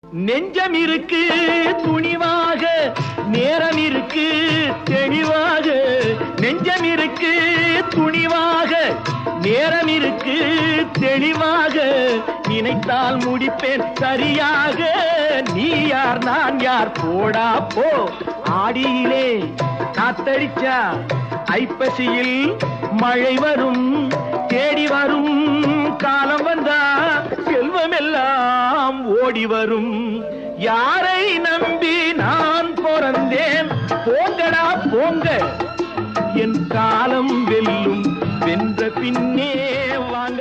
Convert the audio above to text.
நெஞ்சம் இருக்கு துணிவாக, நேரம் இருக்கு தெளிவாக. நெஞ்சம் இருக்கு துணிவாக, நேரம் இருக்கு தெளிவாக. நினைத்தால் முடிப்பேன் சரியாக. நீ யார் நான் யார் போடா போ. ஆடியிலே காத்தடிச்சா ஐப்பசியில் மழை வரும். தேடி வரும் காலம் வந்தா செல்வமெல்லாம் ஓடி வரும். யாரை நம்பி நான் பிறந்தேன்? போங்கடா போங்க, என் காலம் வெல்லும். வென்ற பின்னே வாங்க.